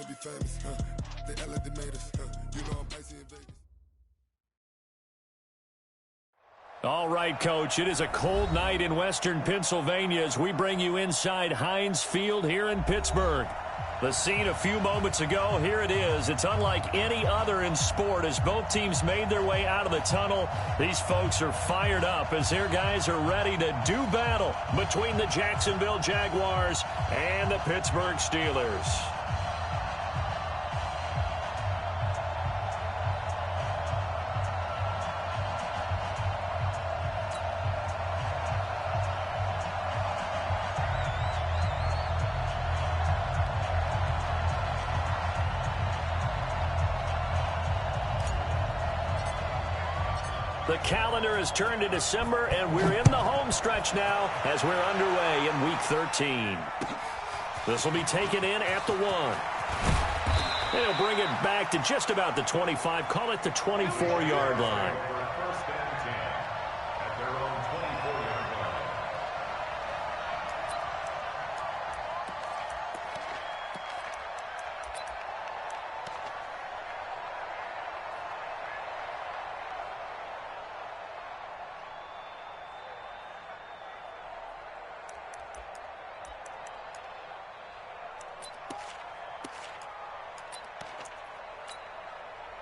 be famous, they LA made us, you know I'm icy in Vegas. All right, Coach, it is a cold night in western Pennsylvania as we bring you inside Heinz Field here in Pittsburgh. The scene a few moments ago, here it is. It's unlike any other in sport as both teams made their way out of the tunnel. These folks are fired up as their guys are ready to do battle between the Jacksonville Jaguars and the Pittsburgh Steelers. The calendar has turned to December, and we're in the home stretch now as we're underway in Week 13. This will be taken in at the 1. They'll bring it back to just about the 25, call it the 24-yard line.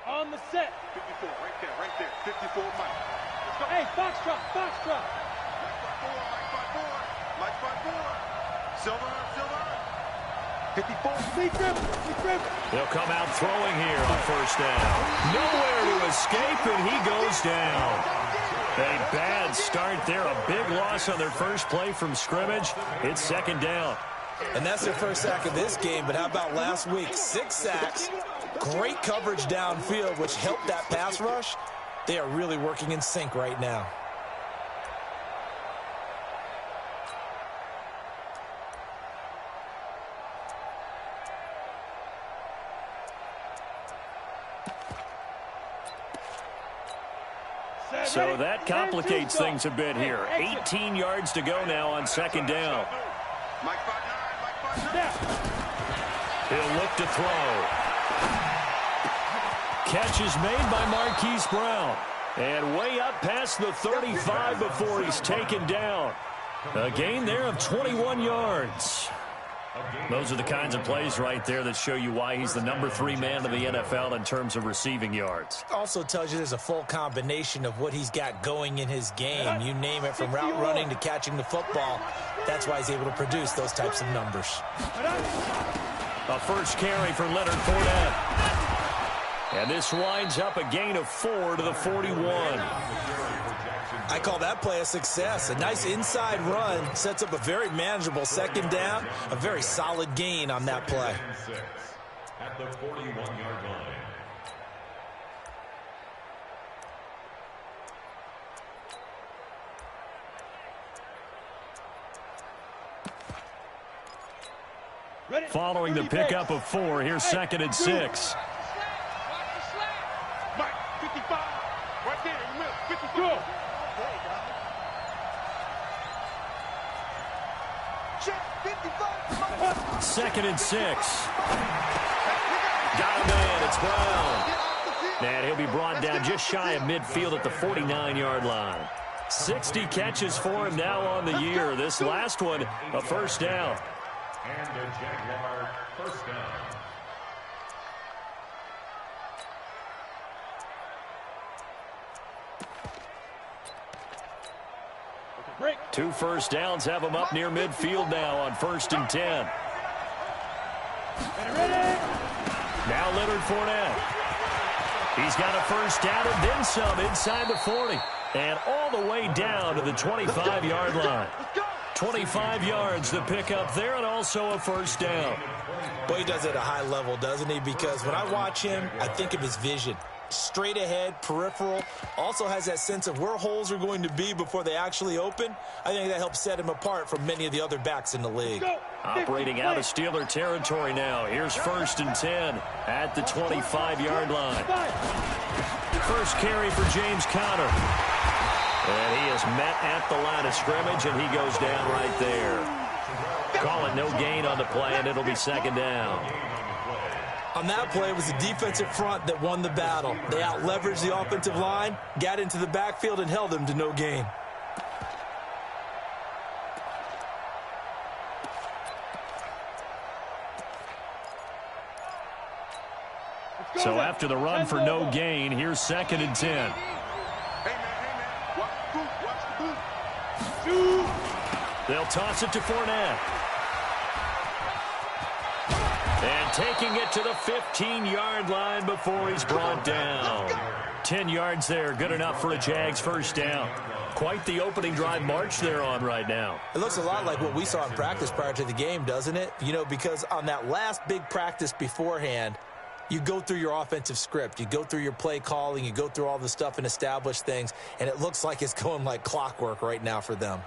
On the set. 54, right there. 54, Mike. Let's go. Hey, box drop. Mike 5-4. Silver. 54. Deep grip. They'll come out throwing here on first down. Nowhere to escape, and he goes down. A bad start there. A big loss on their first play from scrimmage. It's second down. And that's their first sack of this game, but how about last week? 6 sacks. Great coverage downfield, which helped that pass rush. They are really working in sync right now. So that complicates things a bit here. 18 yards to go now on second down. Mike 5-9. He'll look to throw. Catch is made by Marquise Brown. And way up past the 35 before he's taken down. A gain there of 21 yards. Those are the kinds of plays right there that show you why he's the number 3 man in the NFL in terms of receiving yards. Also tells you there's a full combination of what he's got going in his game. You name it, from route running to catching the football. That's why he's able to produce those types of numbers. A first carry for Leonard Fournette. And this winds up a gain of 4 to the 41. I call that play a success. A nice inside run sets up a very manageable second down. A very solid gain on that play. At the 41-yard line. Following the pickup of 4, here's second and 6. Mike 55. Right there in the middle. 54. Second and 6. Got him in. It's Brown. And he'll be brought down just shy of midfield at the 49-yard line. 60 catches for him now on the year. This last one, a first down. And the Jaguar first down. 2 first downs have him up near midfield now on 1st and 10. Now Leonard Fournette. He's got a first down and then some inside the 40. And all the way down to the 25-yard line. 25 yards to pick up there, and also a first down. Well, he does it at a high level, doesn't he? Because when I watch him, I think of his vision. Straight ahead, peripheral, also has that sense of where holes are going to be before they actually open. I think that helps set him apart from many of the other backs in the league. Operating out of Steeler territory now. Here's 1st and 10 at the 25-yard line. First carry for James Conner. And he is met at the line of scrimmage, and he goes down right there. Call it no gain on the play, and it'll be second down. On that play, it was the defensive front that won the battle. They out-leveraged the offensive line, got into the backfield, and held them to no gain. So after the run for no gain, here's 2nd and 10. Hey, man, watch the boot. They'll toss it to Fournette. And taking it to the 15-yard line before he's brought down. 10 yards there, good enough for a Jags first down. Quite the opening drive march they're on right now. It looks a lot like what we saw in practice prior to the game, doesn't it? You know, because on that last big practice beforehand, you go through your offensive script. You go through your play calling. You go through all the stuff and establish things. And it looks like it's going like clockwork right now for them.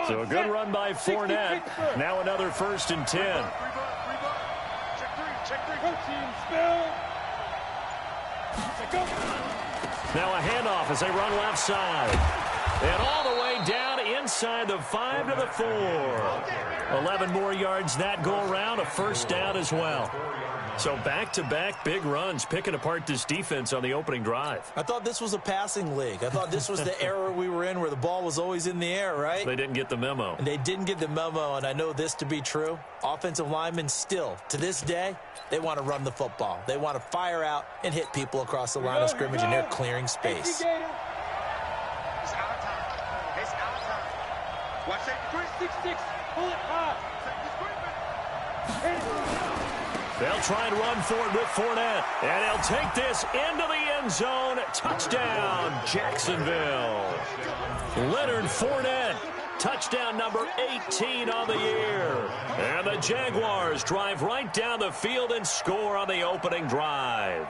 So a good run by Fournette. Now another 1st and 10. Check three. Now a handoff as they run left side. And all the way down inside the 5 to the 4. 11 more yards that go around, a first down as well. So back-to-back big runs, picking apart this defense on the opening drive. I thought this was a passing league. I thought this was the era we were in where the ball was always in the air, right? They didn't get the memo. And they didn't get the memo, and I know this to be true. Offensive linemen still, to this day, they want to run the football. They want to fire out and hit people across the line of scrimmage, and they're clearing space. It's our time. Watch that. 6-6. Pull it high. They'll try and run for it with Fournette. And he'll take this into the end zone. Touchdown, Jacksonville. Leonard Fournette. Touchdown number 18 on the year. And the Jaguars drive right down the field and score on the opening drive.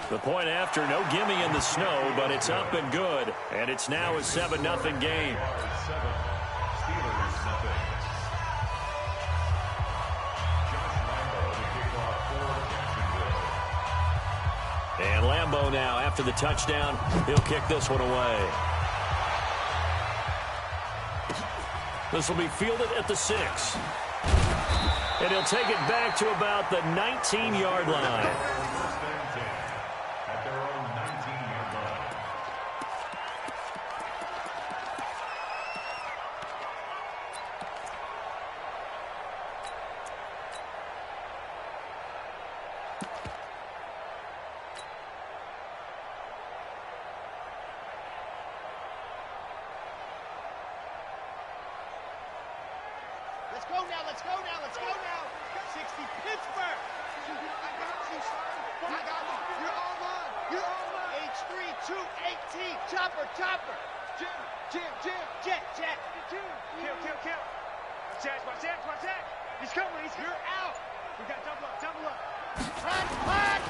The point after, no gimme in the snow, but it's up and good. And it's now a 7-0 game. And Lambeau now, after the touchdown, he'll kick this one away. This will be fielded at the 6. And he'll take it back to about the 19-yard line. At their own 19-yard line. Let's go now. 60 Pittsburgh. I got you, son. You're all mine. H3, 218. Chopper. Jim. Jet. Kill. Watch that. He's coming. You're out. We got double up. Punt.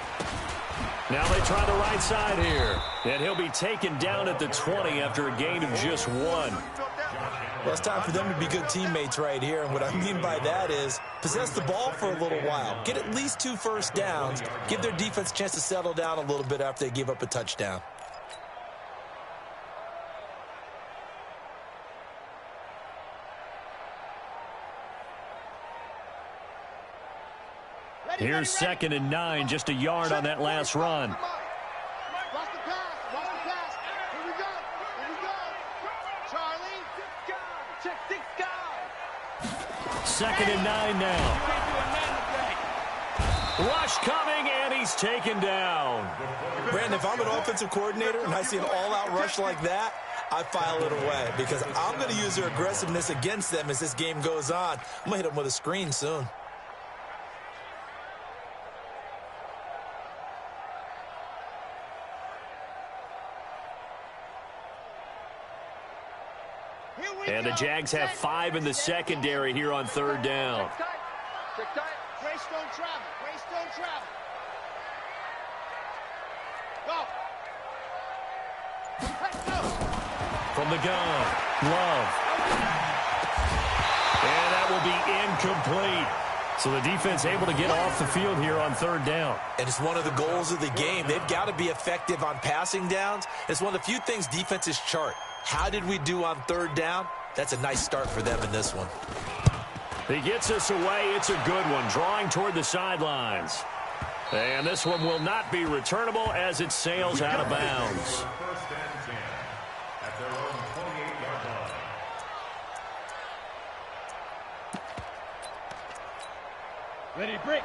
Now they try the right side here. And he'll be taken down at the 20 after a gain of just 1. Well, it's time for them to be good teammates right here. And what I mean by that is possess the ball for a little while. Get at least 2 first downs. Give their defense a chance to settle down a little bit after they give up a touchdown. Here's 2nd and 9, just a yard on that last run. Watch the pass. Here we go. Charlie. Check 6 guys. 2nd and 9 now. Rush coming, and he's taken down. Brandon, if I'm an offensive coordinator and I see an all-out rush like that, I file it away because I'm going to use their aggressiveness against them as this game goes on. I'm going to hit them with a screen soon. And the Jags have 5 in the secondary here on 3rd down. Check tight. Greystone travel. Go. Let's go. From the gun, Love. And that will be incomplete. So the defense able to get off the field here on third down. And it's one of the goals of the game. They've got to be effective on passing downs. It's one of the few things defenses chart. How did we do on third down? That's a nice start for them in this one. He gets us away. It's a good one, drawing toward the sidelines. And this one will not be returnable as it sails out of bounds. First and 10 at their own 28-yard line.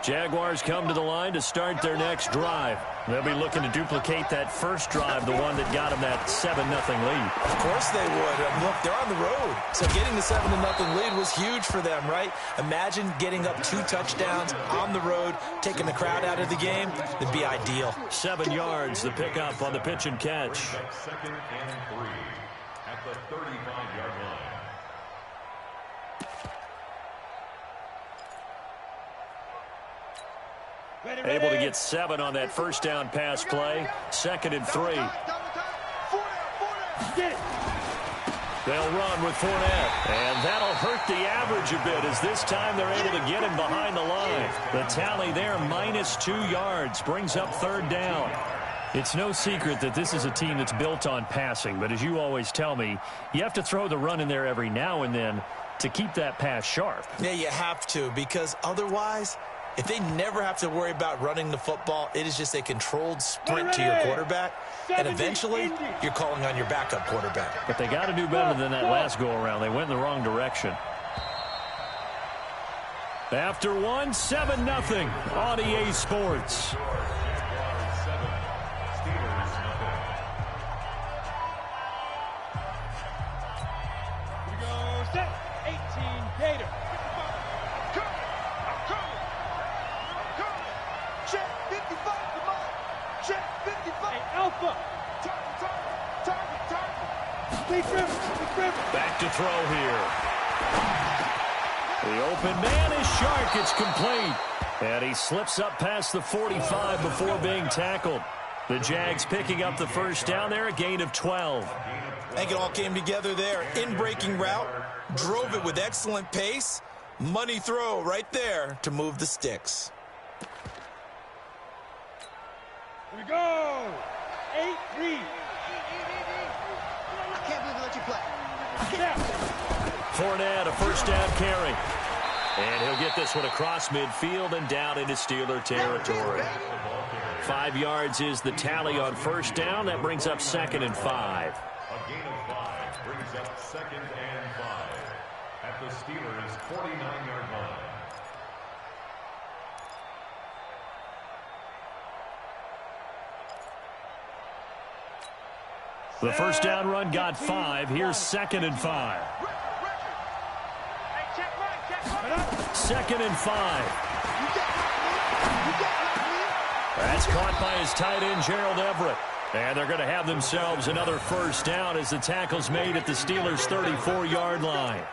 Jaguars come to the line to start their next drive. They'll be looking to duplicate that first drive, the one that got them that 7-0 lead. Of course they would. Look, they're on the road. So getting the 7-0 lead was huge for them, right? Imagine getting up 2 touchdowns on the road, taking the crowd out of the game. It'd be ideal. 7 yards, the pickup on the pitch and catch. Second and 3 at the 35-yard line. Able to get 7 on that first down pass play. 2nd and 3. They'll run with Fournette. And that'll hurt the average a bit as this time they're able to get him behind the line. The tally there, -2 yards, brings up third down. It's no secret that this is a team that's built on passing. But as you always tell me, you have to throw the run in there every now and then to keep that pass sharp. Yeah, you have to, because otherwise, if they never have to worry about running the football, it is just a controlled sprint to your quarterback, and eventually you're calling on your backup quarterback. But they got to do better than that last go-around. They went in the wrong direction. After one, 7-0 on EA Sports. Back to throw here. The open man is Shark. It's complete. And he slips up past the 45 before being tackled. The Jags picking up the first down there, a gain of 12. I think it all came together there. In-breaking route, drove it with excellent pace. Money throw right there to move the sticks. Here we go. 8-3. I can't believe they let you play. Fournette, a first down carry. And he'll get this one across midfield and down into Steeler territory. 5 yards is the tally on first down. That brings up 2nd and 5. A gain of 5 brings up 2nd and 5 at the Steelers' 49-yard line. The first down run got 5. Here's 2nd and 5. 2nd and 5. That's caught by his tight end, Gerald Everett. And they're going to have themselves another first down as the tackle's made at the Steelers' 34-yard line.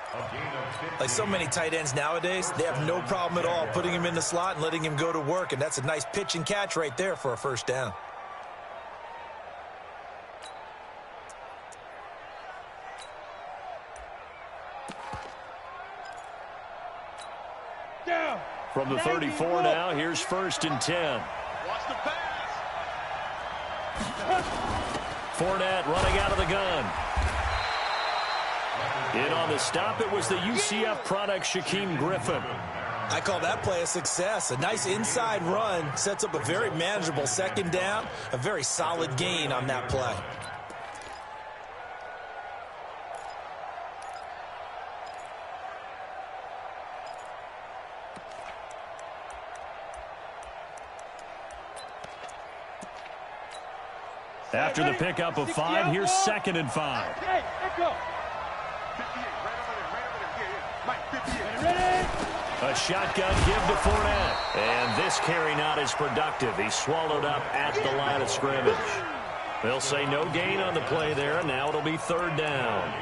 Like so many tight ends nowadays, they have no problem at all putting him in the slot and letting him go to work. And that's a nice pitch and catch right there for a first down. From the 34 now, here's 1st and 10. Watch the pass. Fournette running out of the gun. In on the stop, it was the UCF product, Shaquem Griffin. I call that play a success. A nice inside run sets up a very manageable second down. A very solid gain on that play. After the pickup of 5, here's 2nd and 5. Hey, let go. 58, right over there, Mike, 58. A shotgun give to Fournette. And this carry not as productive. He's swallowed up at the line of scrimmage. They'll say no gain on the play there, and now it'll be 3rd down.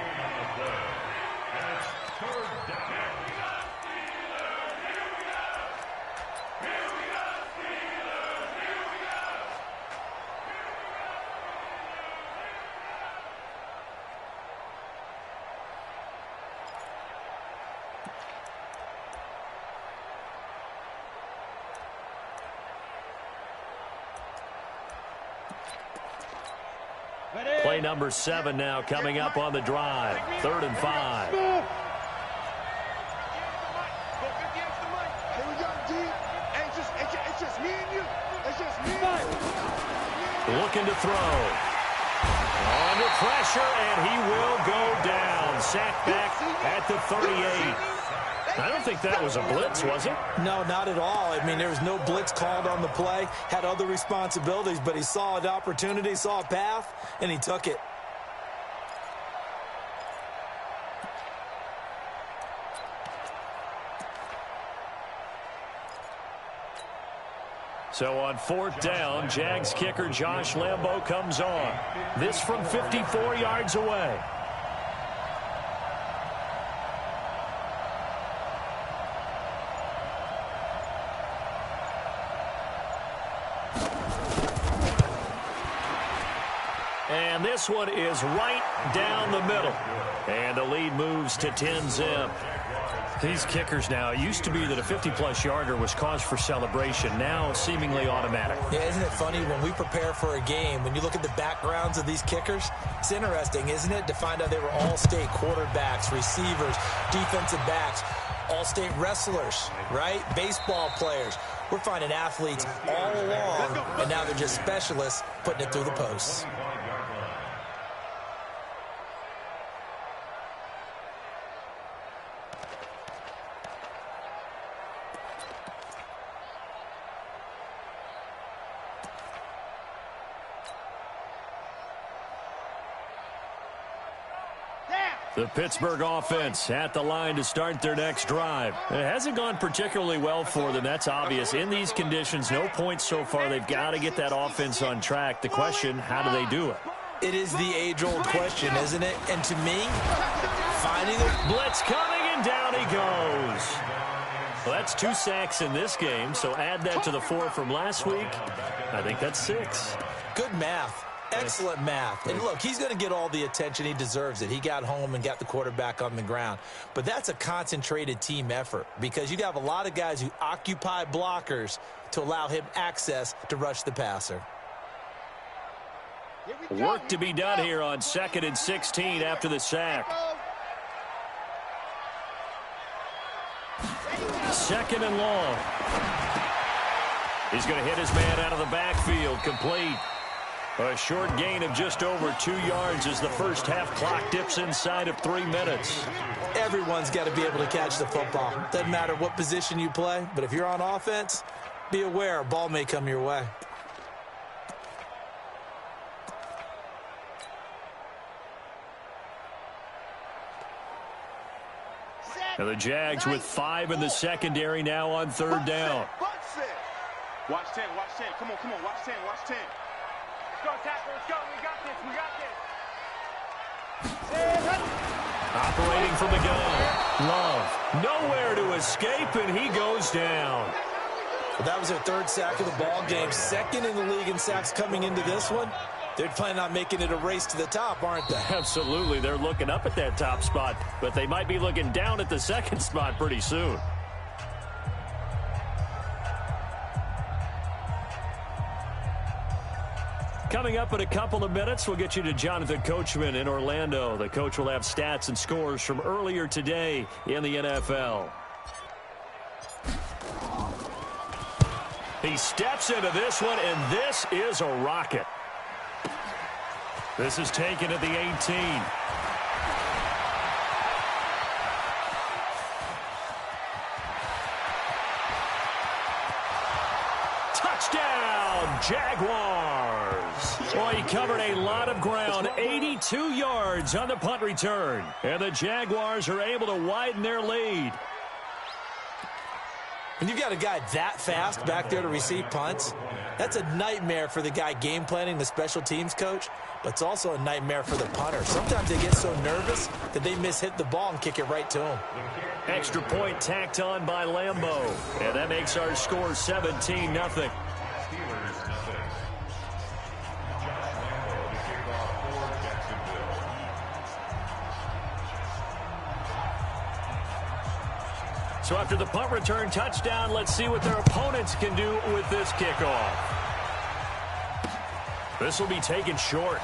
Play number 7 now coming up on the drive. 3rd and 5. Here we go, D. It's just me and you. It's just me and you. Looking to throw. Under pressure, and he will go down. Sacked back at the 38. I don't think that was a blitz, was it? No, not at all. I mean, there was no blitz called on the play. Had other responsibilities, but he saw an opportunity, saw a path, and he took it. So on 4th down, Jags kicker Josh Lambo comes on. This from 54 yards away. And this one is right down the middle. And the lead moves to 10-zip. These kickers now, it used to be that a 50-plus yarder was cause for celebration. Now seemingly automatic. Yeah, isn't it funny when we prepare for a game, when you look at the backgrounds of these kickers, it's interesting, isn't it, to find out they were all-state quarterbacks, receivers, defensive backs, all-state wrestlers, right? Baseball players. We're finding athletes all along, and now they're just specialists putting it through the posts. The Pittsburgh offense at the line to start their next drive. It hasn't gone particularly well for them. That's obvious. In these conditions, no points so far. They've got to get that offense on track. The question, how do they do it? It is the age-old question, isn't it? And to me, finding the blitz coming, and down he goes. Well, that's 2 sacks in this game, so add that to the 4 from last week. I think that's 6. Good math. Excellent math. And look, he's going to get all the attention. He deserves it. He got home and got the quarterback on the ground. But that's a concentrated team effort because you have a lot of guys who occupy blockers to allow him access to rush the passer. Work to be done here on 2nd and 16 after the sack. 2nd and long. He's going to hit his man out of the backfield. Complete. A short gain of just over 2 yards as the first half clock dips inside of 3 minutes. Everyone's got to be able to catch the football. Doesn't matter what position you play, but if you're on offense, be aware a ball may come your way. Now the Jags with 5 in the secondary now on 3rd down. Watch 10, watch 10. Come on, watch 10, watch 10. Let's go, tackle, let's go. We got this. Operating from the gun. Love. Nowhere to escape, and he goes down. Well, that was their 3rd sack of the ball game. 2nd in the league in sacks coming into this one. They're planning on making it a race to the top, aren't they? Absolutely. They're looking up at that top spot, but they might be looking down at the 2nd spot pretty soon. Coming up in a couple of minutes, we'll get you to Jonathan Coachman in Orlando. The coach will have stats and scores from earlier today in the NFL. He steps into this one, and this is a rocket. This is taken at the 18. Touchdown, Jaguars. Well, he covered a lot of ground, 82 yards on the punt return. And the Jaguars are able to widen their lead. When you've got a guy that fast back there to receive punts, that's a nightmare for the guy game planning, the special teams coach, but it's also a nightmare for the punter. Sometimes they get so nervous that they mishit the ball and kick it right to him. Extra point tacked on by Lambo. And that makes our score 17-0. So after the punt return touchdown, let's see what their opponents can do with this kickoff. This will be taken short.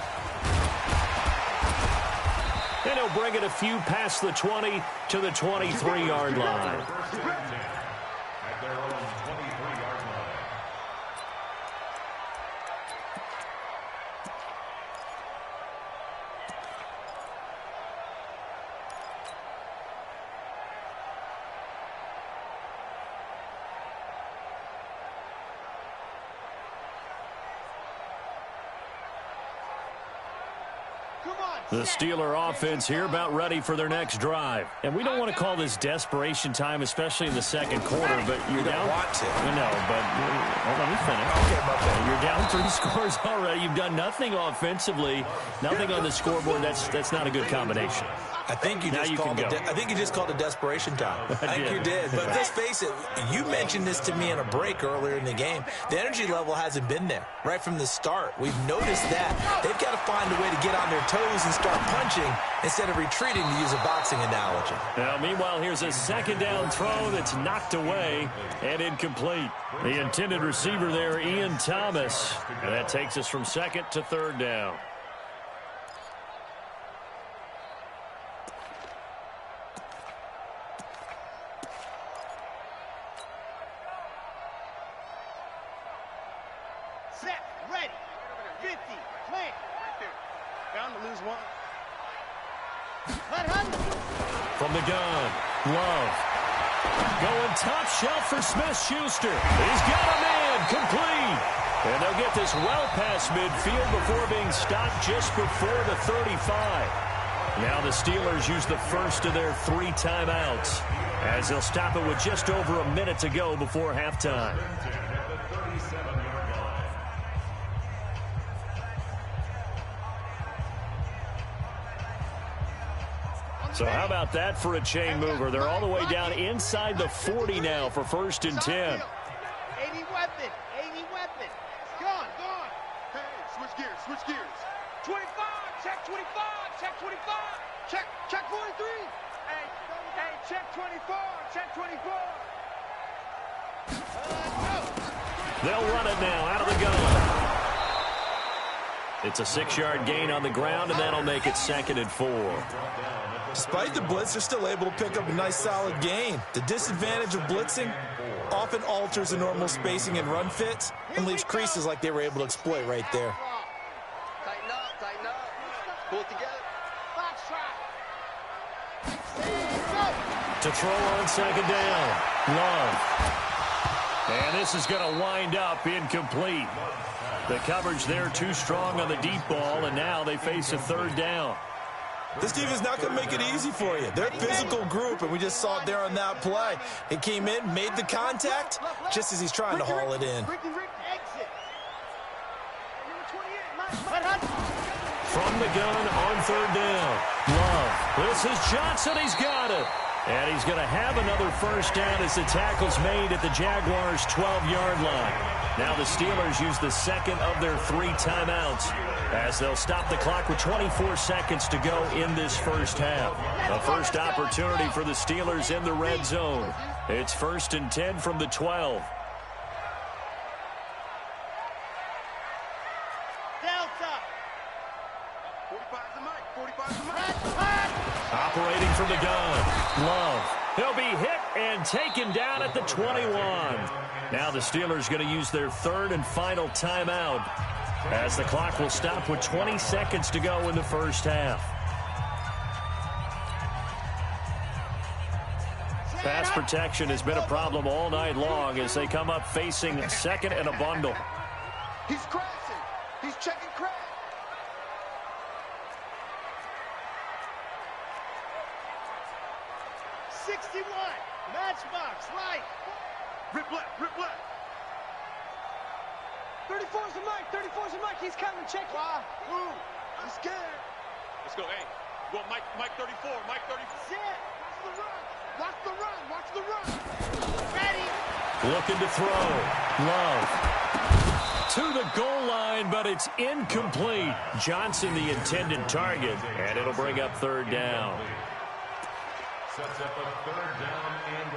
And he'll bring it a few past the 20 to the 23-yard line. At their own 23-yard line. The Steeler offense here about ready for their next drive. And we don't want to call this desperation time, especially in the second quarter, but you're down. Want to. No, but let me finish. Okay, you're down 3 scores already. You've done nothing offensively, nothing on the scoreboard. That's not a good combination. I think you just called it desperation time. I think you did. But let's face it, you mentioned this to me in a break earlier in the game. The energy level hasn't been there right from the start. We've noticed that. They've got to find a way to get on their toes and start punching instead of retreating, to use a boxing analogy. Now, meanwhile, here's a second down throw that's knocked away and incomplete. The intended receiver there, Ian Thomas. And that takes us from second to third down. Set, ready, 50, plant. Bound to lose one. From the gun, Love. Going top shelf for Smith-Schuster. He's got a man, complete. And they'll get this well past midfield before being stopped just before the 35. Now the Steelers use the first of their 3 timeouts, as they'll stop it with just over a minute to go before halftime. So how about that for a chain mover? They're all the way down inside the 40 now for 1st and 10. 80 weapon, 80 weapon. Gone. Hey, switch gears. 25, check 25, check 25. Check 43. Hey, check 24, check 24. They'll run it now out of the gun. It's a 6-yard gain on the ground, and that'll make it 2nd and 4. Despite the blitz, they're still able to pick up a nice, solid gain. The disadvantage of blitzing often alters the normal spacing and run fits and leaves creases like they were able to exploit right there. Tighten up. Pull it together. Box try. To throw on 2nd down, Love. And this is going to wind up incomplete. The coverage there too strong on the deep ball, and now they face a 3rd down. This team is not going to make it easy for you. They're a physical group, and we just saw it there on that play. It came in, made the contact, just as he's trying to haul it in. Exit. From the gun on 3rd down, Love. This is Johnson. He's got it. And he's going to have another 1st down as the tackle's made at the Jaguars' 12-yard line. Now the Steelers use the 2nd of their 3 timeouts, as they'll stop the clock with 24 seconds to go in this first half. The first opportunity for the Steelers in the red zone. It's 1st and 10 from the 12. Delta. 45's the mic. 45's the mic. Operating from the gun, Love. He'll be hit and taken down at the 21. Now the Steelers going to use their 3rd and final timeout, as the clock will stop with 20 seconds to go in the first half. Pass protection has been a problem all night long as they come up facing 2nd and a bundle. He's crashing. He's checking crash. 61. Matchbox, right. Rip left. 34's the mic. He's coming. Check it. Ooh, I'm scared. Let's go. Hey, go Mike 34. Mike 34. Sit. Watch the run. Ready. Looking to throw. Love. To the goal line, but it's incomplete. Johnson, the intended target, and it'll bring up 3rd down. Sets up a 3rd down and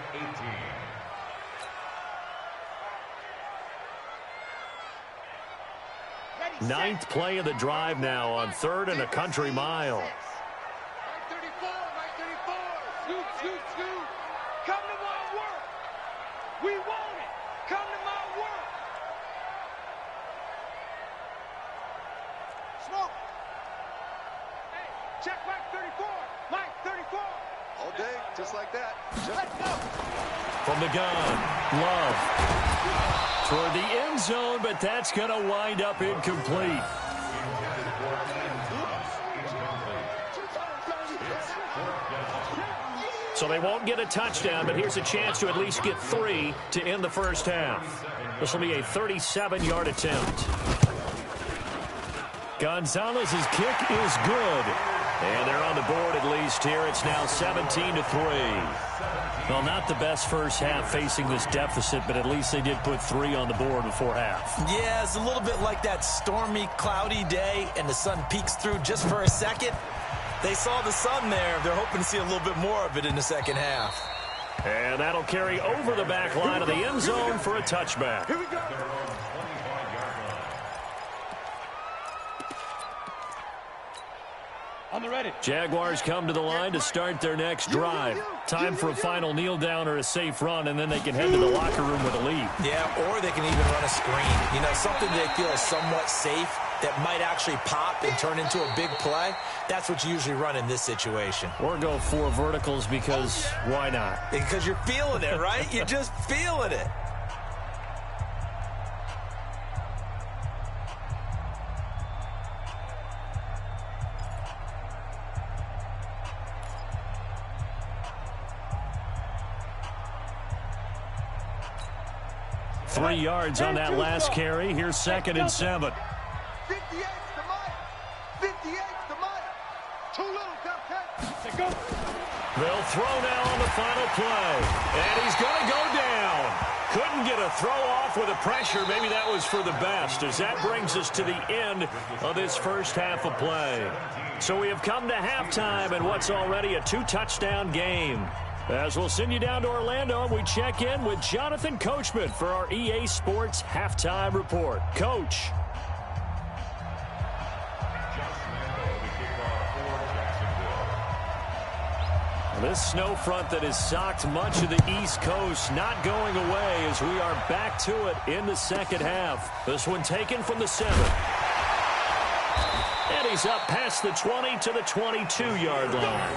18. Ninth play of the drive now on 3rd and a country mile. Mike 34. Scoot, scoot, scoot. Come to my work. We want it. Come to my work. Smoke. Hey, check Mike 34. Mike 34. All day, just like that. Let's go. From the gun, Love. Toward the end zone, but that's going to wind up incomplete. So they won't get a touchdown, but here's a chance to at least get 3 to end the first half. This will be a 37-yard attempt. Gonzalez's kick is good. And they're on the board at least here. It's now 17-3. Well, not the best first half facing this deficit, but at least they did put 3 on the board before half. Yeah, it's a little bit like that stormy, cloudy day, and the sun peeks through just for a second. They saw the sun there. They're hoping to see a little bit more of it in the second half. And that'll carry over the back line of the end zone for a touchback. Here we go. On the ready. Jaguars come to the line to start their next drive. Time for a final kneel down or a safe run, and then they can head to the locker room with a lead. Yeah, or they can even run a screen. You know, something they feel is somewhat safe that might actually pop and turn into a big play. That's what you usually run in this situation. Or go 4 verticals because why not? Because you're feeling it, right? You're just feeling it. Three yards on that last carry. Here's 2nd and 7. 58's the Mike. 58's the Mike. Too little, Cupcake. Go. They'll throw now on the final play. And he's going to go down. Couldn't get a throw off with the pressure. Maybe that was for the best, as that brings us to the end of this first half of play. So we have come to halftime in what's already a 2-touchdown game. As we'll send you down to Orlando, and we check in with Jonathan Coachman for our EA Sports Halftime Report. Coach. This snow front that has socked much of the East Coast not going away as we are back to it in the second half. This one taken from the 7. And he's up past the 20 to the 22-yard line.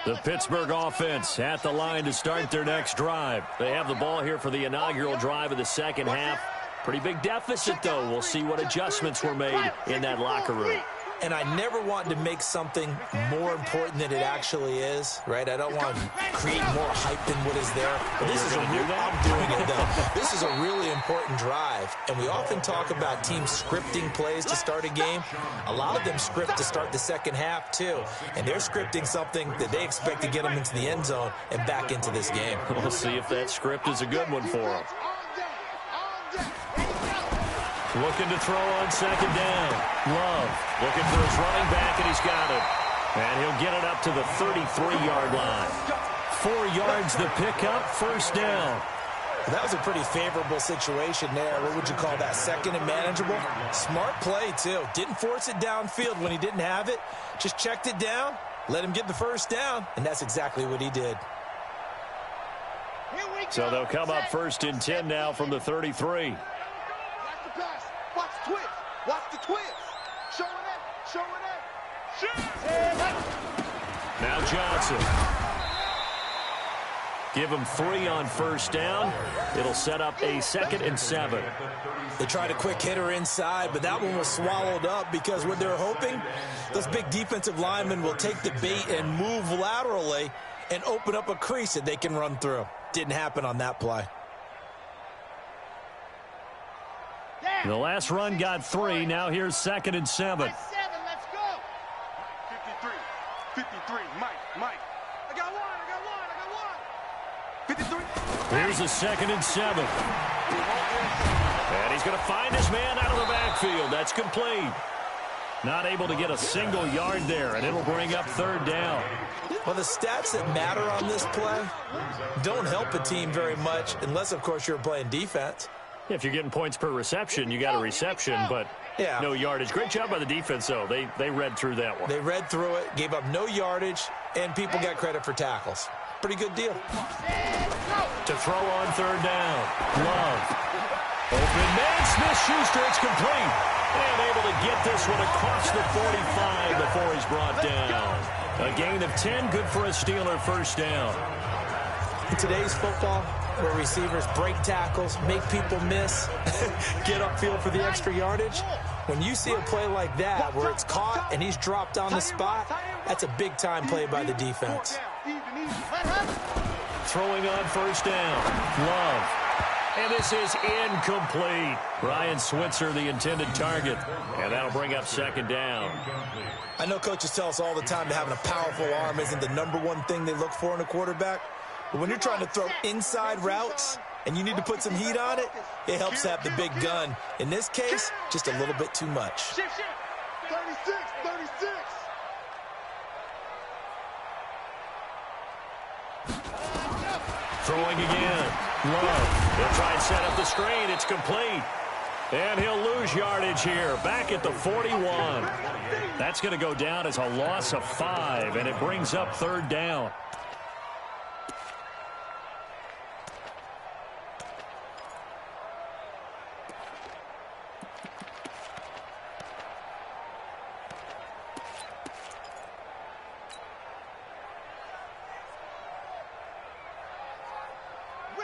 The Pittsburgh offense at the line to start their next drive. They have the ball here for the inaugural drive of the second half. Pretty big deficit, though. We'll see what adjustments were made in that locker room. And I never want to make something more important than it actually is, right? I don't want to create more hype than what is there. But this is I'm doing it, though. This is a really important drive. And we often talk about teams scripting plays to start a game. A lot of them script to start the second half, too. And they're scripting something that they expect to get them into the end zone and back into this game. We'll see if that script is a good one for them. Looking to throw on second down. Love looking for his running back, and he's got it. And he'll get it up to the 33-yard line. 4 yards the pickup, first down. That was a pretty favorable situation there. What would you call that? Second and manageable? Smart play, too. Didn't force it downfield when he didn't have it. Just checked it down, let him get the first down, and that's exactly what he did. So they'll come up 1st and 10 now from the 33. Watch the pass. Watch the twist. Watch the twist. Showing it. Showing it. Shoot. Now Johnson. Give him 3 on first down. It'll set up a 2nd and 7. They tried a quick hitter inside, but that one was swallowed up because what they're hoping, those big defensive linemen will take the bait and move laterally and open up a crease that they can run through. Didn't happen on that play. The last run got 3. Now here's 2nd and 7. 7. Let's go. 53. 53. Mike. I got one. Here's a 2nd and 7. And he's going to find his man out of the backfield. That's complete. Not able to get a single yard there, and it'll bring up 3rd down. Well, the stats that matter on this play don't help a team very much unless, of course, you're playing defense. If you're getting points per reception, you got a reception, but no yardage. Great job by the defense, though. They read through that one. They read through it, gave up no yardage, and people got credit for tackles. Pretty good deal. To throw on 3rd down. Love. Open man, Smith-Schuster, it's complete. And able to get this one across the 45 before he's brought down. A gain of 10, good for a Steeler 1st down. In today's football, where receivers break tackles, make people miss, get upfield for the extra yardage, when you see a play like that where it's caught and he's dropped on the spot, that's a big-time play by the defense. Throwing on 1st down. Love. And this is incomplete. Ryan Switzer, the intended target. And that'll bring up 2nd down. I know coaches tell us all the time that having a powerful arm isn't the #1 thing they look for in a quarterback. But when you're trying to throw inside routes and you need to put some heat on it, it helps to have the big gun. In this case, just a little bit too much. 36. Throwing again. Love. He'll try and set up the screen. It's complete. And he'll lose yardage here. Back at the 41. That's going to go down as a loss of 5, and it brings up 3rd down.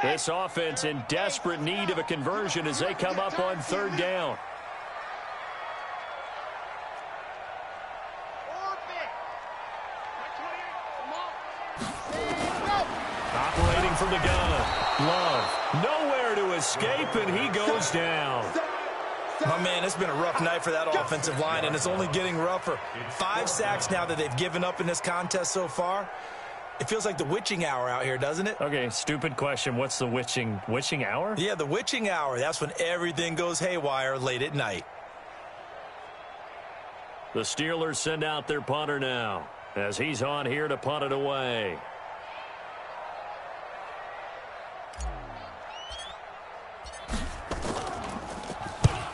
This offense in desperate need of a conversion as they come up on 3rd down. Operating from the gun. Love. Nowhere to escape, and he goes down. My man, it's been a rough night for that offensive line, and it's only getting rougher. 5 sacks now that they've given up in this contest so far. It feels like the witching hour out here, doesn't it? Okay, stupid question. What's the witching hour? Yeah, the witching hour. That's when everything goes haywire late at night. The Steelers send out their punter now as he's on here to punt it away.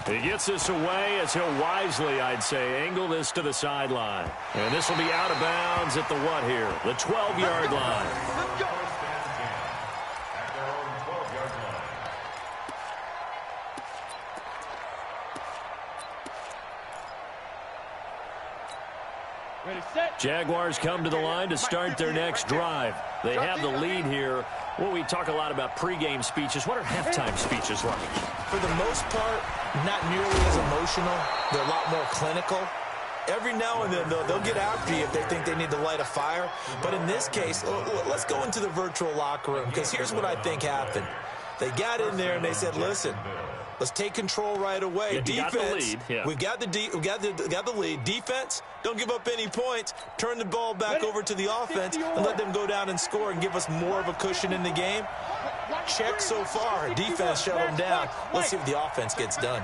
He gets this away as he'll wisely, I'd say, angle this to the sideline. And this will be out of bounds at the what here? The 12-yard line. Let's go. At their own 12-yard line. Ready, set. Jaguars come to the line to start their next drive. They have the lead here. Well, we talk a lot about pregame speeches. What are halftime speeches like? For the most part, not nearly as emotional. They're a lot more clinical. Every now and then, they'll get after you if they think they need to light a fire. But in this case, let's go into the virtual locker room, because here's what I think happened. They got in there and they said, listen, let's take control right away. Yeah, defense, got the lead. Yeah. we've got the lead. Defense, don't give up any points. Turn the ball back over to the offense and let them go down and score and give us more of a cushion in the game. Check so far. Defense shut them down. Let's see if the offense gets done.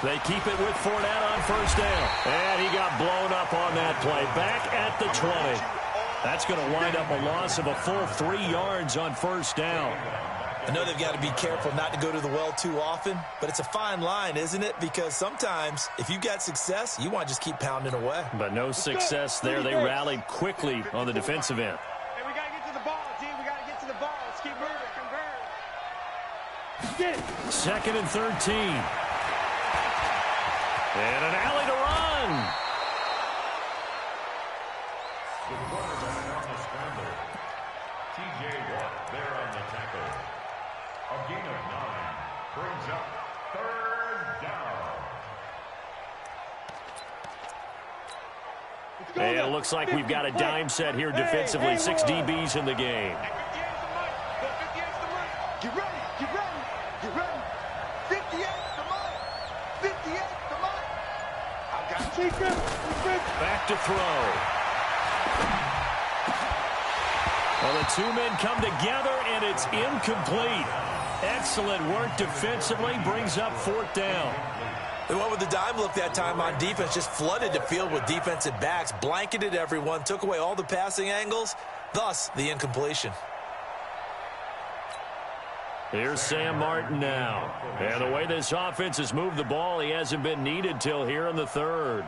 They keep it with Fournette on first down. And he got blown up on that play. Back at the 20. That's going to wind up a loss of a full 3 yards on first down. I know they've got to be careful not to go to the well too often, but it's a fine line, isn't it? Because sometimes if you've got success, you want to just keep pounding away. But no success there. They rallied quickly on the defensive end. Hey, we got to get to the ball, D. We got to get to the ball. Let's keep moving. Convert. Get it. 2nd and 13. And an alley to run. The quarterback on the scramble. T.J. Watt there on the tackle. A gain of 9 brings up 3rd down. And it looks like we've got a dime set here defensively. 6 DBs in the game. 58's the money. 58's the money. Get ready, get ready, get ready. 58 the money. 58 the money. I got you. Back to throw. Well, the two men come together, and it's incomplete. Excellent work defensively, brings up fourth down. They went with the dime look that time on defense, just flooded the field with defensive backs, blanketed everyone, took away all the passing angles, thus the incompletion. Here's Sam Martin now. And the way this offense has moved the ball, he hasn't been needed till here in the third.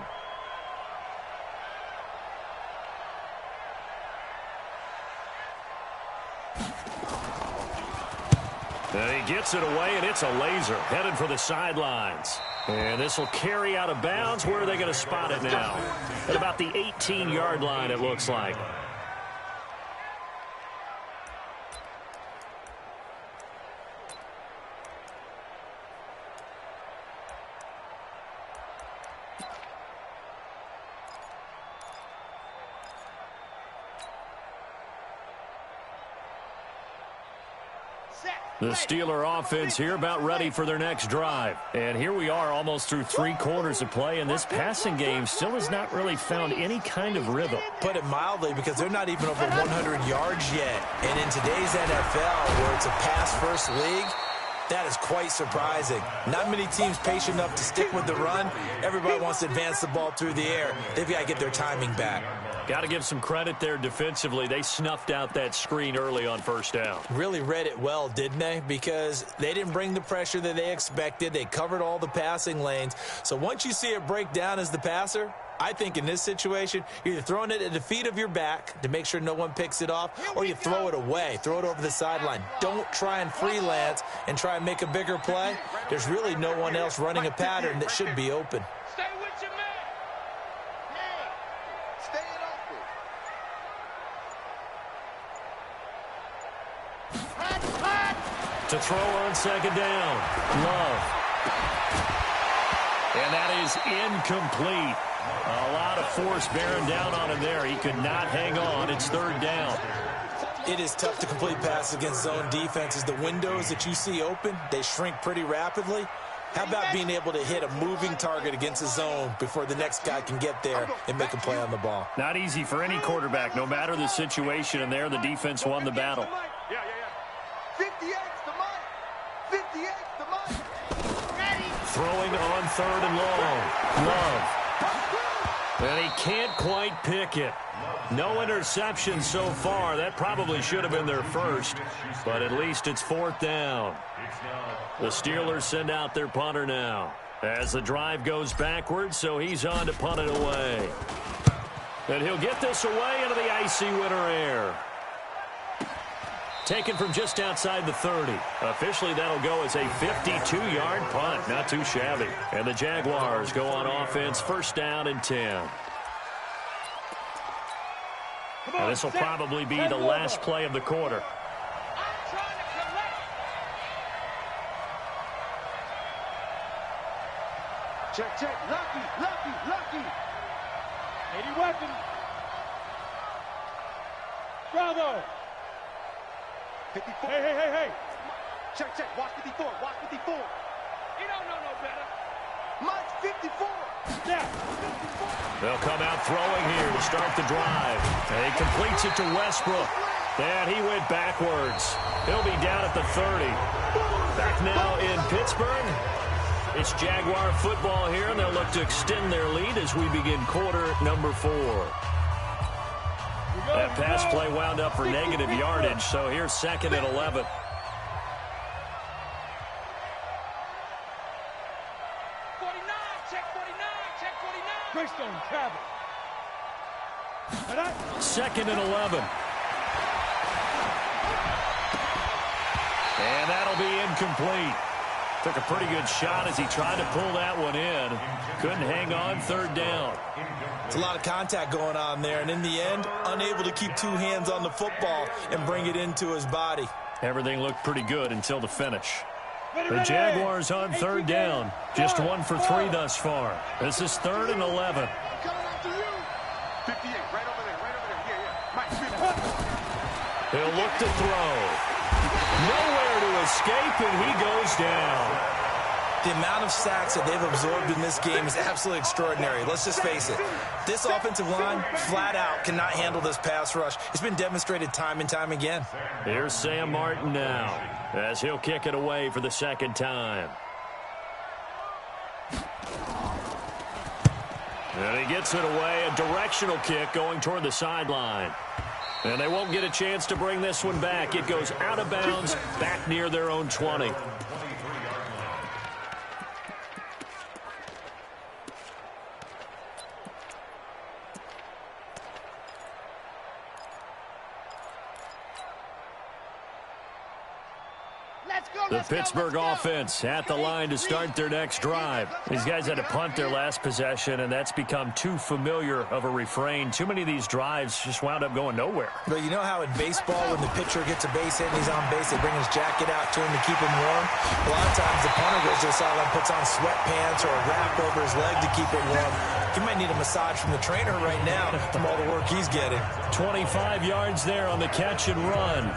And he gets it away, and it's a laser headed for the sidelines. And this will carry out of bounds. Where are they going to spot it now? At about the 18-yard line, it looks like. The Steeler offense here about ready for their next drive. And here we are almost through 3 quarters of play, and this passing game still has not really found any kind of rhythm. Put it mildly, because they're not even over 100 yards yet. And in today's NFL, where it's a pass-first league, that is quite surprising. Not many teams patient enough to stick with the run. Everybody wants to advance the ball through the air. They've got to get their timing back. Got to give some credit there defensively. They snuffed out that screen early on first down. Really read it well, didn't they? Because they didn't bring the pressure that they expected. They covered all the passing lanes. So once you see it break down as the passer, I think in this situation, you're either throwing it at the feet of your back to make sure no one picks it off, or you throw it away, throw it over the sideline. Don't try and freelance and try and make a bigger play. There's really no one else running a pattern that should be open. Stay with your man. Stay open. To throw on second down, Love. And that is incomplete. A lot of force bearing down on him there. He could not hang on. It's third down. It is tough to complete passes against zone defenses. The windows that you see open, they shrink pretty rapidly. How about being able to hit a moving target against a zone before the next guy can get there and make a play on the ball? Not easy for any quarterback, no matter the situation. And there, the defense won the battle. 58's the mic. 58's the mic. Ready. Throwing on third and long. Love. And he can't quite pick it. No interception so far. That probably should have been their first, but at least it's fourth down. The Steelers send out their punter now as the drive goes backwards, so he's on to punt it away. And he'll get this away into the icy winter air. Taken from just outside the 30. Officially, that'll go as a 52-yard punt. Not too shabby. And the Jaguars go on offense, first down and 10. And this will probably be the last play of the quarter. Check, check. Lucky. 80 weapon. Bravo. 54. Hey. Check. Watch 54. You don't know no better. Mike's 54. Yeah. 54. They'll come out throwing here to start the drive. And he completes it to Westbrook. And he went backwards. He'll be down at the 30. Back now in Pittsburgh. It's Jaguar football here, and they'll look to extend their lead as we begin quarter number 4. That pass play wound up for negative yardage, so here's second and 11. Greystone travel. Second and 11. And that'll be incomplete. Took a pretty good shot as he tried to pull that one in. Couldn't hang on, third down. It's a lot of contact going on there, and in the end, unable to keep two hands on the football and bring it into his body. Everything looked pretty good until the finish. The Jaguars on third down. Just 1 for 3 thus far. This is third and 11. Coming after you. 58, right over there. Yeah. Mike, 50. He'll look to throw. Nowhere to escape, and he goes down. The amount of sacks that they've absorbed in this game is absolutely extraordinary. Let's just face it. This offensive line, flat out, cannot handle this pass rush. It's been demonstrated time and time again. Here's Sam Martin now, as he'll kick it away for the second time. And he gets it away, a directional kick going toward the sideline. And they won't get a chance to bring this one back. It goes out of bounds, back near their own 20. The Pittsburgh offense at the line to start their next drive. These guys had to punt their last possession, and that's become too familiar of a refrain. Too many of these drives just wound up going nowhere. But you know how in baseball, when the pitcher gets a base hit and he's on base, they bring his jacket out to him to keep him warm? A lot of times the punter goes to the sideline, puts on sweatpants or a wrap over his leg to keep it warm. He might need a massage from the trainer right now from all the work he's getting. 25 yards there on the catch and run.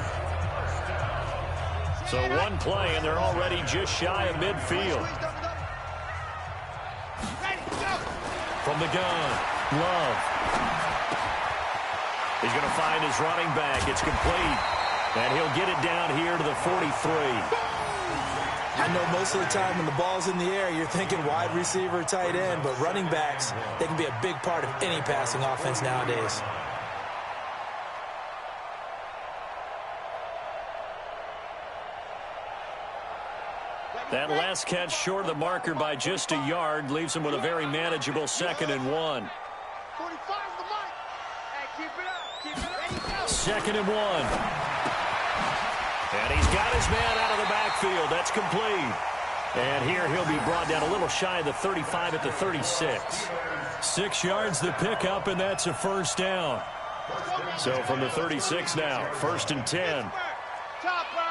So one play, and they're already just shy of midfield. From the gun, Love. He's going to find his running back. It's complete. And he'll get it down here to the 43. I know most of the time when the ball's in the air, you're thinking wide receiver, tight end, but running backs, they can be a big part of any passing offense nowadays. That last catch short of the marker by just a yard leaves him with a very manageable 2nd and 1. 45's the mic. Hey, keep it up. Keep it up. Ready, go. 2nd and 1. And he's got his man out of the backfield. That's complete. And here he'll be brought down a little shy of the 35 at the 36. 6 yards the pickup, and that's a first down. So from the 36 now, 1st and 10. Topper.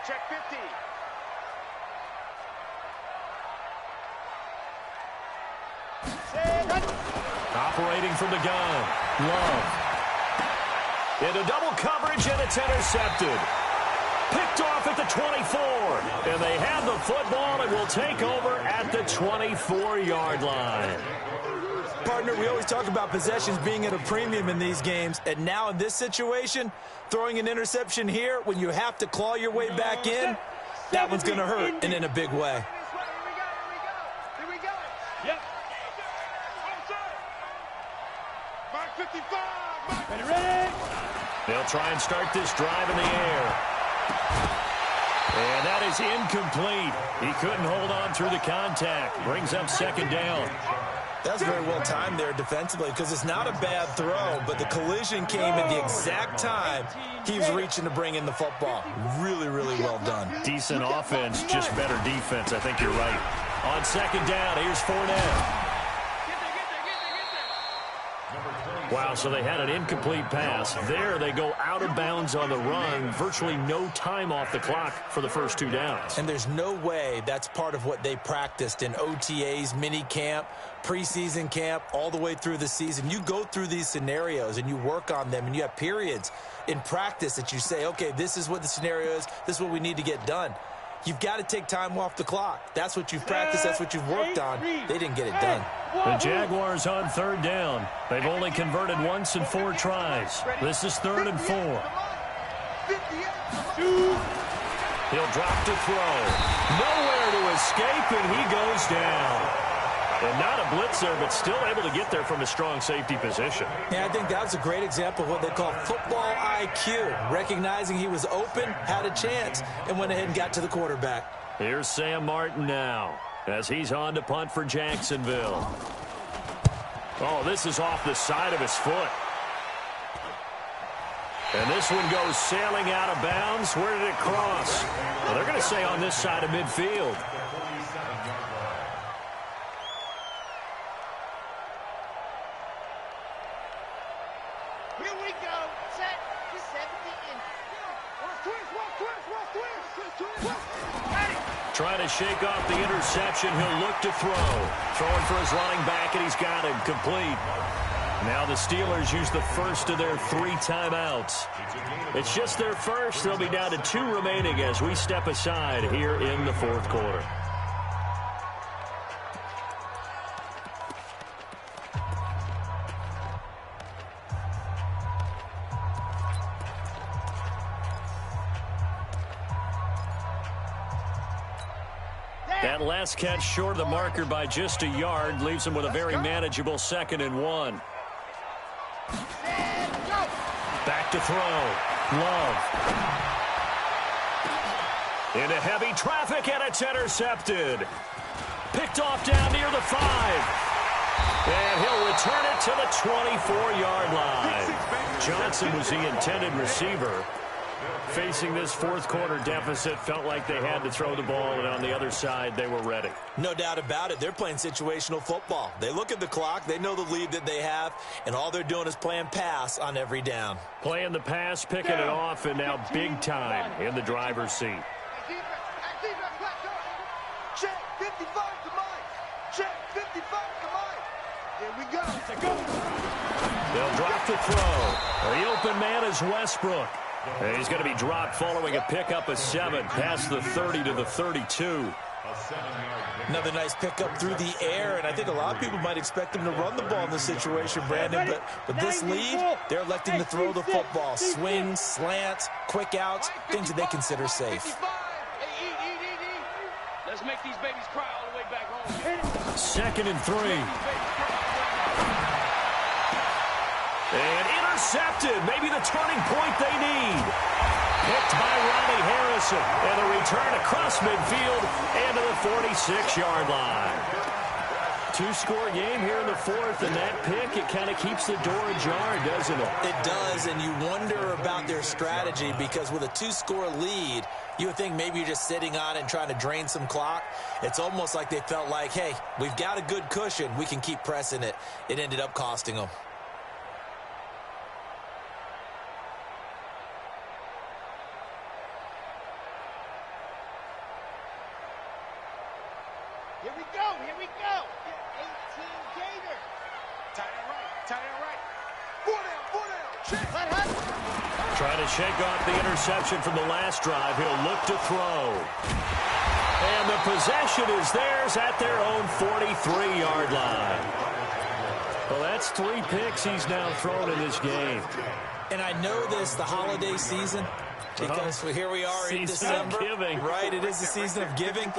Check 50. Operating from the gun, Love. Into double coverage, and it's intercepted. Picked off at the 24. And they have the football and will take over at the 24-yard line. Partner, we always talk about possessions being at a premium in these games, and now in this situation, throwing an interception here when you have to claw your way back in, that one's going to hurt, and in a big way. Here we go. Yep. Mark 55. Ready. They'll try and start this drive in the air. And that is incomplete. He couldn't hold on through the contact. Brings up 2nd down. That's very well timed there defensively because it's not a bad throw, but the collision came at the exact time he was reaching to bring in the football. Really, really well done. Decent offense, just better defense. I think you're right. On 2nd down, here's Fournette. Wow, so they had an incomplete pass. There they go out of bounds on the run. Virtually no time off the clock for the first 2 downs. And there's no way that's part of what they practiced in OTAs, mini camp, preseason camp, all the way through the season. You go through these scenarios and you work on them, and you have periods in practice that you say, okay, this is what the scenario is. This is what we need to get done. You've got to take time off the clock. That's what you've practiced. That's what you've worked on. They didn't get it done. The Jaguars on 3rd down. They've only converted once in 4 tries. This is 3rd and 4. He'll drop to throw. Nowhere to escape, and he goes down. And not a blitzer, but still able to get there from a strong safety position. Yeah, I think that was a great example of what they call football IQ. Recognizing he was open, had a chance, and went ahead and got to the quarterback. Here's Sam Martin now, as he's on to punt for Jacksonville. Oh, this is off the side of his foot. And this one goes sailing out of bounds. Where did it cross? Well, they're going to say on this side of midfield. Here we go. Set. The 70 in. Twist. Trying to shake off the interception. He'll look to throw. Throwing for his running back, and he's got him complete. Now the Steelers use the first of their 3 timeouts. It's just their first. They'll be down to 2 remaining as we step aside here in the 4th quarter. That last catch short of the marker by just a yard leaves him with a very manageable 2nd and 1. Back to throw. Love. Into heavy traffic, and it's intercepted. Picked off down near the 5. And he'll return it to the 24-yard line. Johnson was the intended receiver. Facing this 4th quarter deficit, felt like they had to throw the ball, and on the other side, they were ready. No doubt about it. They're playing situational football. They look at the clock, they know the lead that they have, and all they're doing is playing pass on every down. Playing the pass, picking it off, and now big time in the driver's seat. Check 55 to Mike. Check 55 to Mike. Here we go. They'll drop the throw. The open man is Westbrook. And he's going to be dropped following a pickup of 7 past the 30 to the 32. Another nice pickup through the air, and I think a lot of people might expect him to run the ball in this situation, Brandon, but this lead, they're electing to throw the football. Swings, slants, quick outs, things that they consider safe. Let's make these babies cry all the way back home. 2nd and 3. And intercepted. Maybe the turning point they need. Picked by Ronnie Harrison. And a return across midfield and to the 46-yard line. 2-score game here in the 4th, and that pick, it kind of keeps the door ajar, doesn't it? It does, and you wonder about their strategy because with a 2-score lead, you would think maybe you're just sitting on it and trying to drain some clock. It's almost like they felt like, hey, we've got a good cushion. We can keep pressing it. It ended up costing them. Here we go. Here we go. 18 Gator. Tight end right. Tight end right. 4 down. Check. Trying to shake off the interception from the last drive. He'll look to throw. And the possession is theirs at their own 43-yard line. Well, that's 3 picks he's now thrown in this game. And I know this, the holiday season, because here we are in December. Giving. Right, it is the season of giving.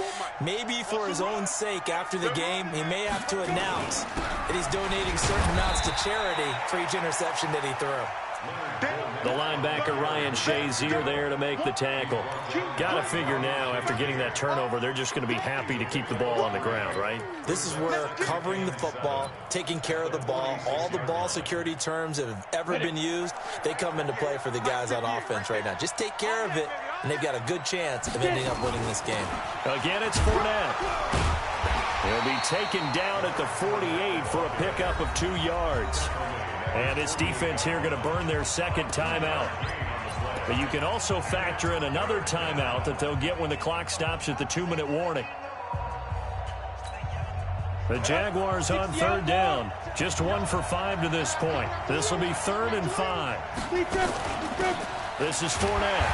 Maybe for his own sake after the game, he may have to announce that he's donating certain amounts to charity for each interception that he threw. The linebacker, Ryan Shazier, there to make the tackle. Got to figure now, after getting that turnover, they're just going to be happy to keep the ball on the ground, right? This is where covering the football, taking care of the ball, all the ball security terms that have ever been used, they come into play for the guys on offense right now. Just take care of it, and they've got a good chance of ending up winning this game. Again, it's Fournette. He'll be taken down at the 48 for a pickup of 2 yards. And this defense here going to burn their 2nd timeout. But you can also factor in another timeout that they'll get when the clock stops at the 2-minute warning. The Jaguars on 3rd down. Just 1 for 5 to this point. This will be 3rd and 5. This is Fournette.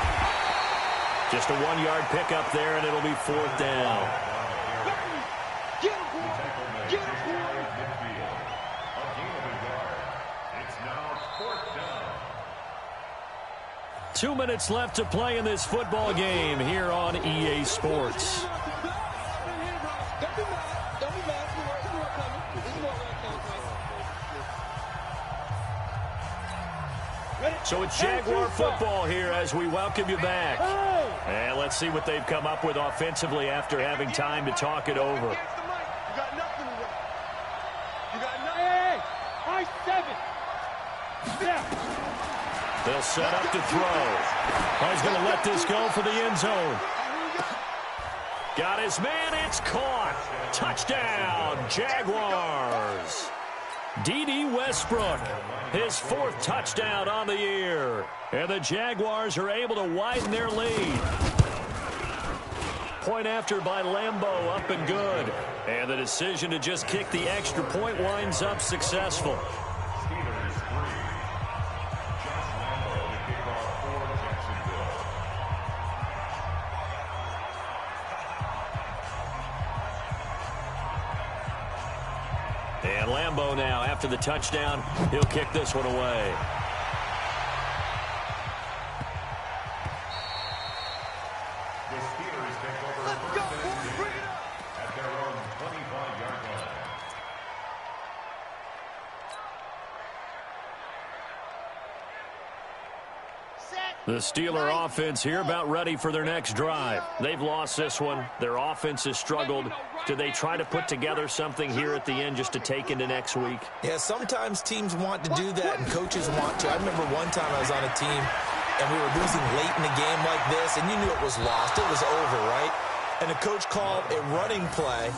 Just a 1-yard pickup there, and it'll be 4th down. Get him. Get him. 2 minutes left to play in this football game here on EA Sports. So it's Jaguar football here as we welcome you back. And let's see what they've come up with offensively after having time to talk it over. You got nothing to run. You got nothing. Hey, I 7. Yeah. They'll set up to throw. He's going to let this go for the end zone. Got his man. It's caught. Touchdown, Jaguars. D.D. Westbrook, his 4th touchdown on the year. And the Jaguars are able to widen their lead. Point after by Lambeau, up and good. And the decision to just kick the extra point winds up successful. And Lambeau now, after the touchdown, he'll kick this one away. The Steelers take over first and 10 at their own 25-yard line. The Steeler offense here about ready for their next drive. They've lost this one. Their offense has struggled. Do they try to put together something here at the end just to take into next week? Yeah, sometimes teams want to do that and coaches want to. I remember one time I was on a team and we were losing late in a game like this, and you knew it was lost. It was over, right? And the coach called a running play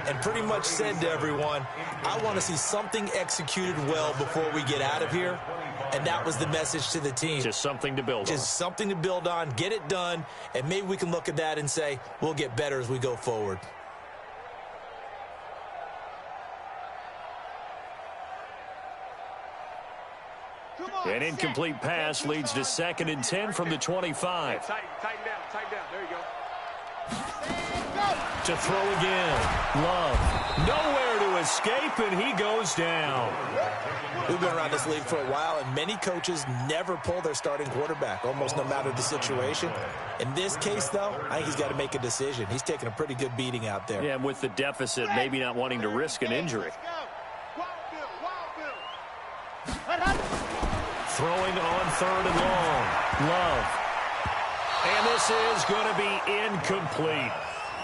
and pretty much said to everyone, I want to see something executed well before we get out of here. And that was the message to the team. Just something to build on. Just something to build on, get it done, and maybe we can look at that and say, we'll get better as we go forward. An incomplete pass leads to 2nd and 10 from the 25. Tighten down. There you go. To throw again. Love. Nowhere to escape, and he goes down. We've been around this league for a while, and many coaches never pull their starting quarterback, almost no matter the situation. In this case, though, I think he's got to make a decision. He's taking a pretty good beating out there. Yeah, with the deficit, maybe not wanting to risk an injury. Throwing on 3rd and long. Love. And this is going to be incomplete.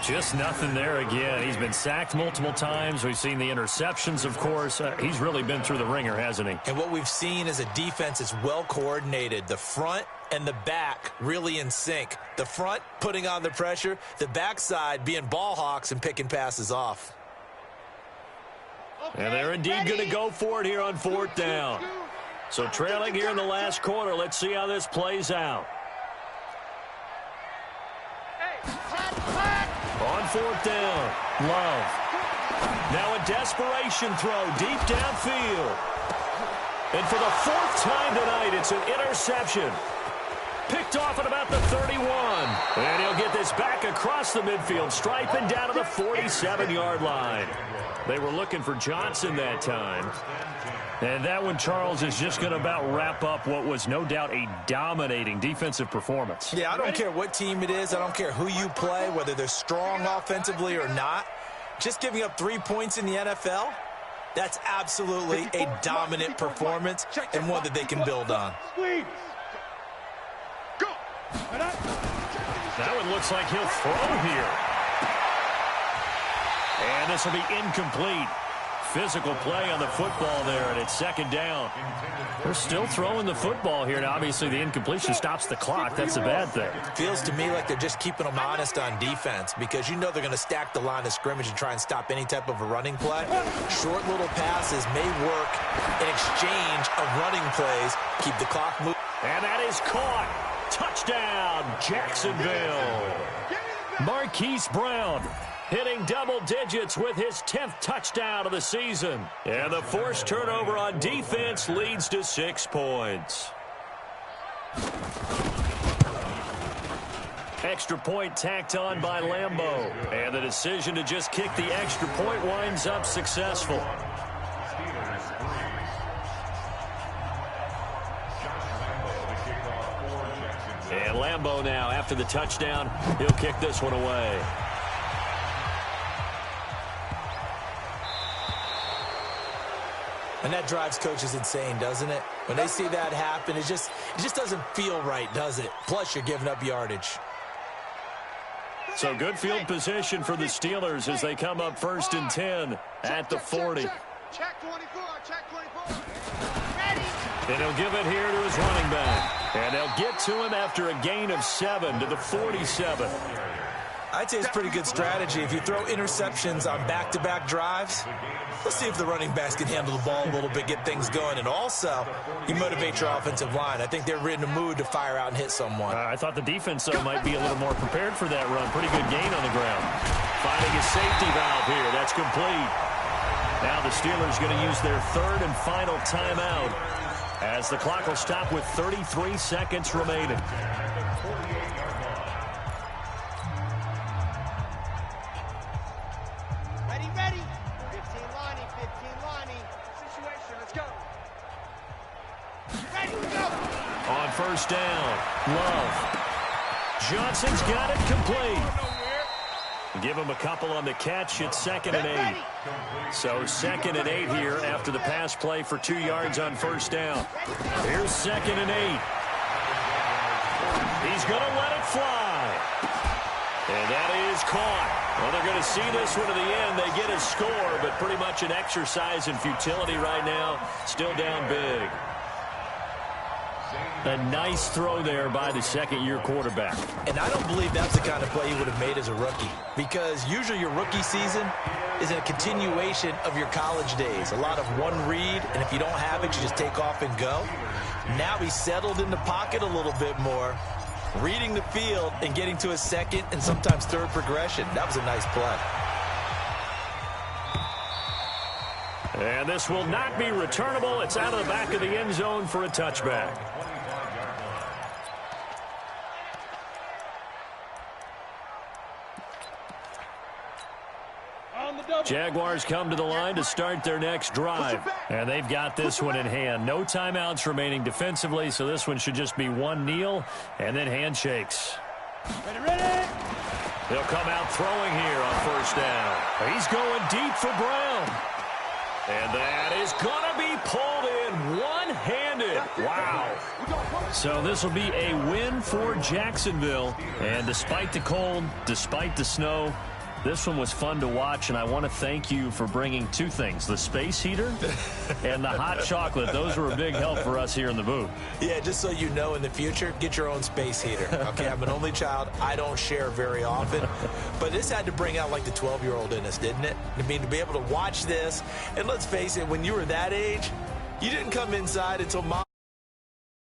Just nothing there again. He's been sacked multiple times. We've seen the interceptions, of course. He's really been through the ringer, hasn't he? And what we've seen is a defense that's well coordinated. The front and the back really in sync. The front putting on the pressure. The backside being ball hawks and picking passes off. And they're indeed going to go for it here on 4th down. So trailing here in the last quarter. Let's see how this plays out. On 4th down, Love. Now a desperation throw deep downfield. And for the 4th time tonight, it's an interception. Picked off at about the 31. And he'll get this back across the midfield stripe and down to the 47-yard line. They were looking for Johnson that time. And that one, Charles, is just going to about wrap up what was no doubt a dominating defensive performance. Yeah, I don't care what team it is. I don't care who you play, whether they're strong offensively or not. Just giving up 3 points in the NFL, that's absolutely a dominant performance and one that they can build on. That one looks like he'll throw here. And this will be incomplete. Physical play on the football there, and it's 2nd down. They're still throwing the football here, and obviously the incompletion stops the clock. That's a bad thing. Feels to me like they're just keeping them honest on defense because you know they're going to stack the line of scrimmage and try and stop any type of a running play. Short little passes may work in exchange of running plays. Keep the clock moving. And that is caught. Touchdown, Jacksonville. Marquise Brown hitting double digits with his 10th touchdown of the season. And the forced turnover on defense leads to 6 points. Extra point tacked on by Lambeau. And the decision to just kick the extra point winds up successful. And Lambeau now, after the touchdown, he'll kick this one away. And that drives coaches insane, doesn't it? When they see that happen, it just doesn't feel right, does it? Plus, you're giving up yardage. So good field position for the Steelers as they come up 1st and 10 at the 40. Check 24, check 24. And he'll give it here to his running back. And they'll get to him after a gain of 7 to the 47. I'd say it's pretty good strategy. If you throw interceptions on back-to-back drives, let's see if the running backs can handle the ball a little bit, get things going. And also, you motivate your offensive line. I think they're in a mood to fire out and hit someone. I thought the defense, though, might be a little more prepared for that run. Pretty good gain on the ground. Finding a safety valve here. That's complete. Now the Steelers going to use their 3rd and final timeout as the clock will stop with 33 seconds remaining. Ready. 15 lining, 15 lining. first down. Love. Johnson's got it complete. Give him a couple on the catch. It's 2nd and 8. So 2nd and 8 here after the pass play for 2 yards on first down. Here's 2nd and 8. He's going to let it fly. And that is caught. Well, they're going to see this one to the end. They get a score, but pretty much an exercise in futility right now. Still down big. A nice throw there by the second-year quarterback. And I don't believe that's the kind of play he would have made as a rookie, because usually your rookie season is a continuation of your college days. A lot of one read, and if you don't have it, you just take off and go. Now he's settled in the pocket a little bit more, reading the field and getting to a second and sometimes third progression. That was a nice play. And this will not be returnable. It's out of the back of the end zone for a touchback. Jaguars come to the line to start their next drive. And they've got this one in hand. No timeouts remaining defensively, so this one should just be one kneel and then handshakes. Ready. They'll come out throwing here on first down. He's going deep for Brown. And that is going to be pulled in one-handed. Wow. So this will be a win for Jacksonville. And despite the cold, despite the snow, this one was fun to watch, and I want to thank you for bringing two things, the space heater and the hot chocolate. Those were a big help for us here in the booth. Yeah, just so you know, in the future, get your own space heater. Okay, I'm an only child. I don't share very often. But this had to bring out, like, the 12-year-old in us, didn't it? I mean, to be able to watch this, and let's face it, when you were that age, you didn't come inside until Mom